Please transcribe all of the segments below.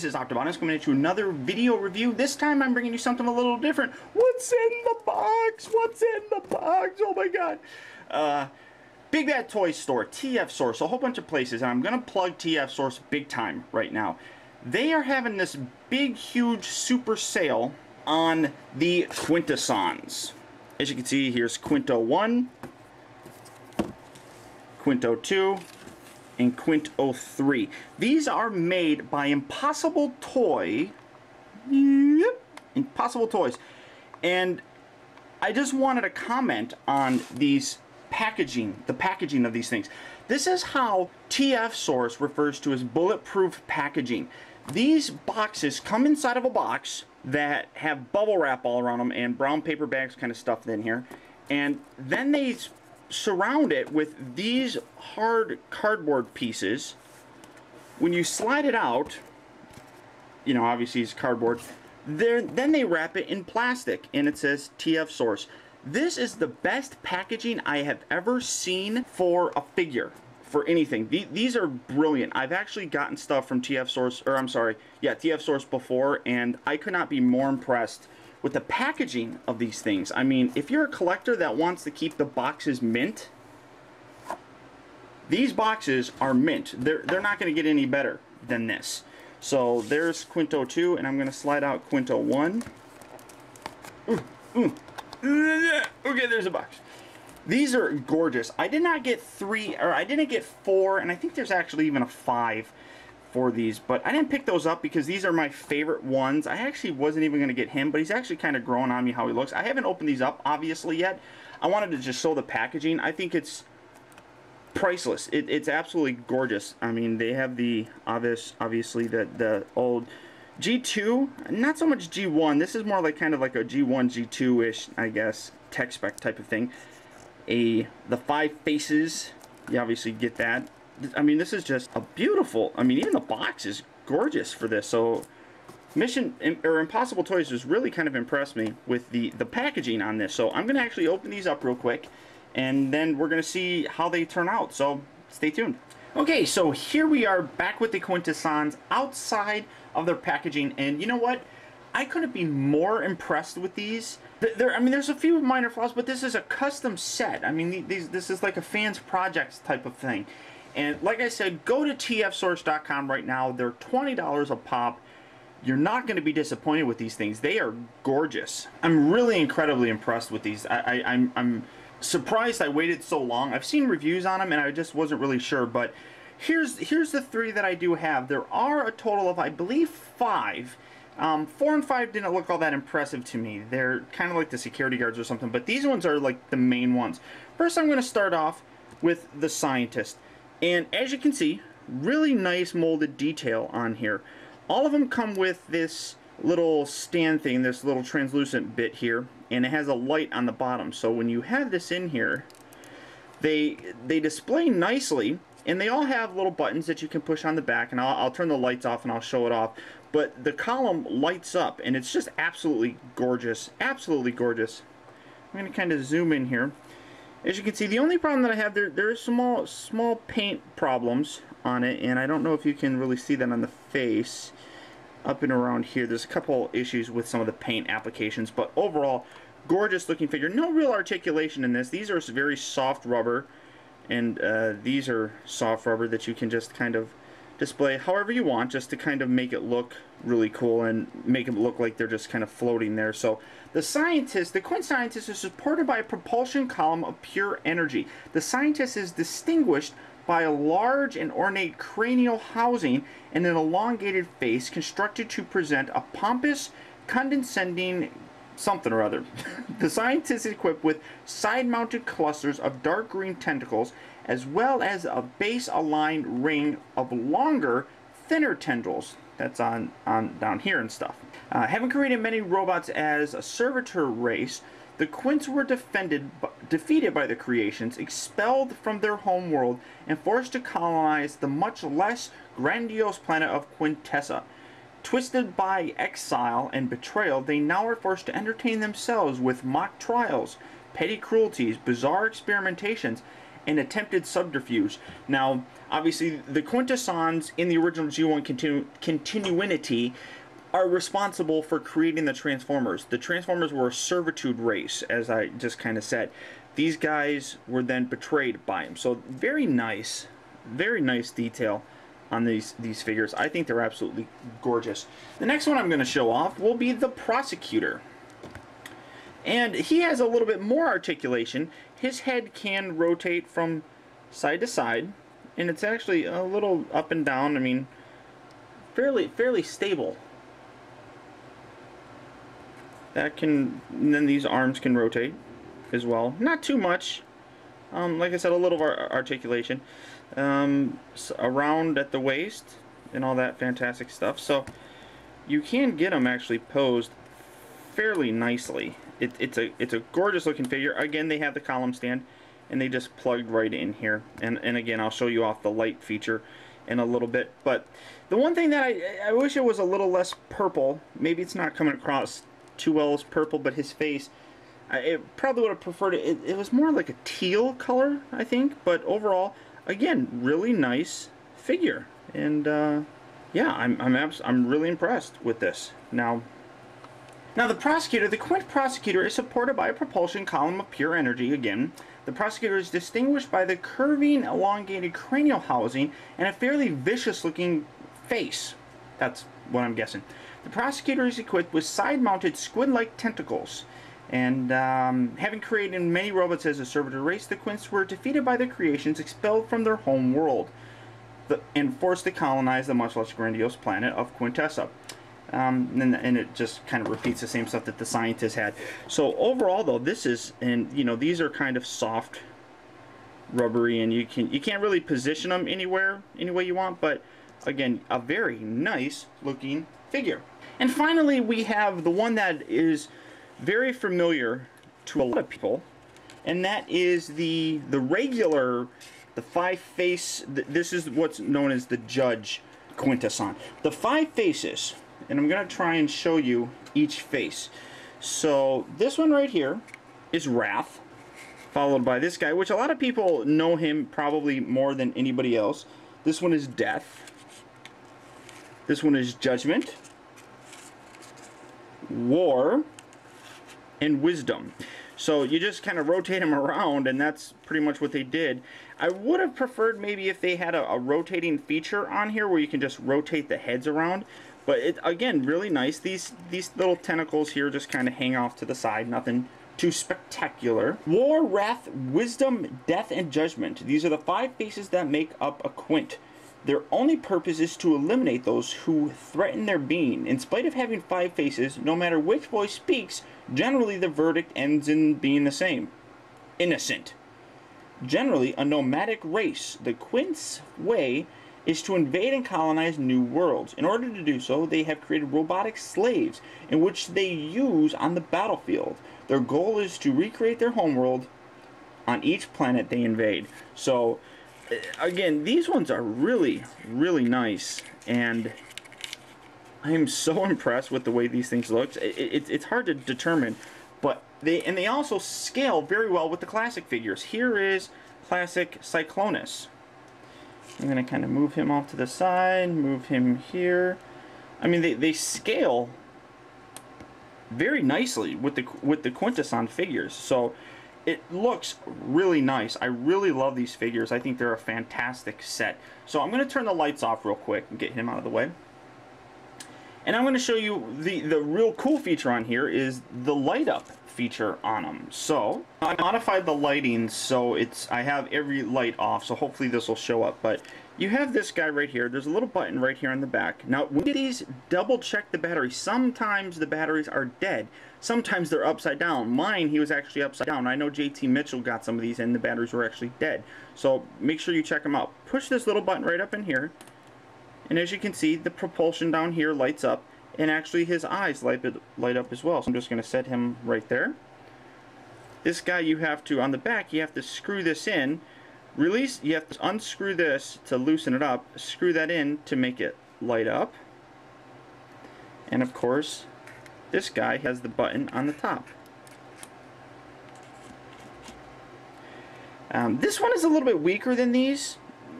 this is Optibotimus coming into another video review. This time I'm bringing you something a little different. What's in the box? What's in the box? Oh my god. Big Bad Toy Store, TF Source, a whole bunch of places, and I'm going to plug TF Source big time right now. They are having this big, huge, super sale on the Quintessons. As you can see, here's Quinto 1, Quinto 2, and Quinto 3. These are made by Impossible Toy. Yep, Impossible Toys. And I just wanted to comment on these packaging, the packaging of these things. This is how TF Source refers to as bulletproof packaging. These boxes come inside of a box that have bubble wrap all around them and brown paper bags kind of stuffed in here. And then they surround it with these hard cardboard pieces. When you slide it out, you know, obviously it's cardboard, then they wrap it in plastic and it says TF Source. This is the best packaging I have ever seen for a figure, for anything. These are brilliant. I've actually gotten stuff from TF Source, or I'm sorry, yeah, TF Source before, and I could not be more impressed with the packaging of these things. I mean, if you're a collector that wants to keep the boxes mint, these boxes are mint. They're not going to get any better than this. So there's Quinto 2, and I'm going to slide out Quinto 1. Okay, there's a box. These are gorgeous. I did not get 3, or I didn't get 4, and I think there's actually even a 5 for these, but I didn't pick those up because these are my favorite ones. I actually wasn't even going to get him, but he's actually kind of growing on me how he looks. I haven't opened these up, obviously, yet. I wanted to just show the packaging. I think it's priceless. It's absolutely gorgeous. I mean, they have the, obviously, the old G2, not so much G1. This is more like kind of like a G1, G2-ish, I guess, tech spec type of thing. The 5 faces, you obviously get that. I mean, this is just a beautiful, I mean, even the box is gorgeous for this. So Impossible Toys has really kind of impressed me with the packaging on this. So I'm going to actually open these up real quick, and then we're going to see how they turn out. So stay tuned. Okay, so here we are back with the Quintessons outside of their packaging, and you know what? I couldn't be more impressed with these. I mean, there's a few minor flaws, but this is a custom set. I mean, this is like a fan's projects type of thing. And like I said, go to tfsource.com right now. They're $20 a pop. You're not going to be disappointed with these things. They are gorgeous. I'm really incredibly impressed with these. I'm surprised I waited so long. I've seen reviews on them and I just wasn't really sure, but here's the 3 that I do have. There are a total of, I believe, 5. 4 and 5 didn't look all that impressive to me. They're kind of like the security guards or something, but these ones are like the main ones. First, I'm going to start off with the scientist. And as you can see, really nice molded detail on here. All of them come with this little stand thing, this little translucent bit here, and it has a light on the bottom. So when you have this in here, they display nicely, and they all have little buttons that you can push on the back, and I'll turn the lights off and I'll show it off. But the column lights up, and it's just absolutely gorgeous. Absolutely gorgeous. I'm going to kind of zoom in here. As you can see, the only problem that I have, there are small paint problems on it, and I don't know if you can really see that on the face. Up and around here, there's a couple issues with some of the paint applications, but overall, gorgeous looking figure. No real articulation in this. These are very soft rubber, and these are soft rubber that you can just kind of display however you want, just to kind of make it look really cool and make them look like they're just kind of floating there. So the scientist, the Quint scientist, is supported by a propulsion column of pure energy. The scientist is distinguished by a large and ornate cranial housing and an elongated face constructed to present a pompous, condescending something or other. The scientist is equipped with side-mounted clusters of dark green tentacles, as well as a base-aligned ring of longer, thinner tendrils. That's on down here and stuff. Having created many robots as a servitor race, the Quints were defeated by the creations, expelled from their home world, and forced to colonize the much less grandiose planet of Quintessa. Twisted by exile and betrayal, they now are forced to entertain themselves with mock trials, petty cruelties, bizarre experimentations, and attempted subterfuge. Now, obviously, the Quintessons in the original G1 continuity are responsible for creating the Transformers. The Transformers were a servitude race, as I just kind of said. These guys were then betrayed by him. So very nice detail on these figures. I think they're absolutely gorgeous. The next one I'm going to show off will be the Prosecutor. And he has a little bit more articulation. His head can rotate from side to side, and it's actually a little up and down. I mean, fairly stable. That can, and then these arms can rotate as well. Not too much. Like I said, a little articulation. Around at the waist and all that fantastic stuff. So you can get them actually posed fairly nicely. It's a gorgeous looking figure. Again, they have the column stand, and they just plugged right in here. And again, I'll show you off the light feature in a little bit. But the one thing that I wish it was a little less purple. Maybe it's not coming across too well as purple, but his face, I probably would have preferred it. It was more like a teal color, I think. But overall, again, really nice figure. And yeah, I'm really impressed with this. Now the Prosecutor, the Quint Prosecutor, is supported by a propulsion column of pure energy again. The Prosecutor is distinguished by the curving, elongated cranial housing and a fairly vicious-looking face. That's what I'm guessing. The Prosecutor is equipped with side-mounted squid-like tentacles. And having created many robots as a servitor race, the Quints were defeated by their creations, expelled from their home world, and forced to colonize the much less grandiose planet of Quintessa. And it just kind of repeats the same stuff that the scientists had. So overall, though, this is, and you know, these are kind of soft, rubbery, and you can't really position them anywhere any way you want. But again, a very nice looking figure. And finally, we have the one that is very familiar to a lot of people, and that is the regular, the 5-face. This is what's known as the Judge Quintesson. The 5 faces. And I'm going to try and show you each face. So this one right here is Wrath, followed by this guy, which a lot of people know him probably more than anybody else. This one is Death. This one is Judgment, War, and Wisdom. So you just kind of rotate them around, and that's pretty much what they did. I would have preferred maybe if they had a rotating feature on here where you can just rotate the heads around. But it, again, really nice. These little tentacles here just kind of hang off to the side. Nothing too spectacular. War, Wrath, Wisdom, Death, and Judgment. These are the 5 faces that make up a Quint. Their only purpose is to eliminate those who threaten their being. In spite of having 5 faces, no matter which voice speaks, generally the verdict ends in being the same. Innocent. Generally a nomadic race, the Quint's way is to invade and colonize new worlds. In order to do so, they have created robotic slaves in which they use on the battlefield. Their goal is to recreate their homeworld on each planet they invade. So, again, these ones are really nice, and I am so impressed with the way these things look. It's hard to determine, but they also scale very well with the classic figures. Here is classic Cyclonus. I'm going to kind of move him off to the side, move him here. I mean, they scale very nicely with the Quintesson figures. So it looks really nice. I really love these figures. I think they're a fantastic set. So I'm going to turn the lights off real quick and get him out of the way. And I'm going to show you the real cool feature on here is the light up feature on them. So I modified the lighting so I have every light off, so hopefully this will show up. But you have this guy right here. There's a little button right here on the back. Now with these, double check the battery. Sometimes the batteries are dead. Sometimes they're upside down. Mine, he was actually upside down. I know JT Mitchell got some of these and the batteries were actually dead. So make sure you check them out. Push this little button right up in here. And as you can see, the propulsion down here lights up. And actually his eyes light up as well. So I'm just going to set him right there. This guy you have to, on the back, you have to screw this in. Release, you have to unscrew this to loosen it up. Screw that in to make it light up. And of course, this guy has the button on the top. This one is a little bit weaker than these.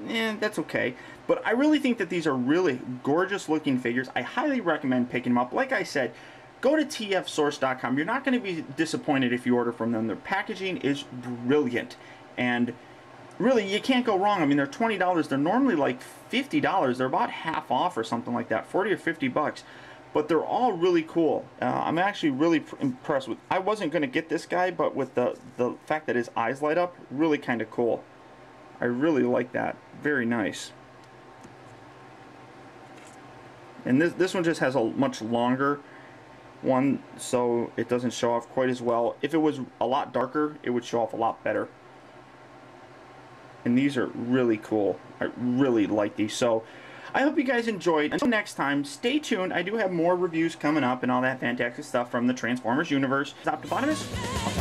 That's okay. But I really think that these are really gorgeous looking figures. I highly recommend picking them up. Like I said, go to tfsource.com. You're not going to be disappointed if you order from them. Their packaging is brilliant. And really, you can't go wrong. I mean, they're $20. They're normally like $50. They're about half off or something like that, 40 or 50 bucks. But they're all really cool. I'm actually really impressed with. I wasn't going to get this guy, but with the fact that his eyes light up, really kind of cool. I really like that. Very nice. And this one just has a much longer one, so it doesn't show off quite as well. If it was a lot darker, it would show off a lot better. And these are really cool. I really like these. So I hope you guys enjoyed. Until next time, stay tuned. I do have more reviews coming up and all that fantastic stuff from the Transformers universe. Optibotimus.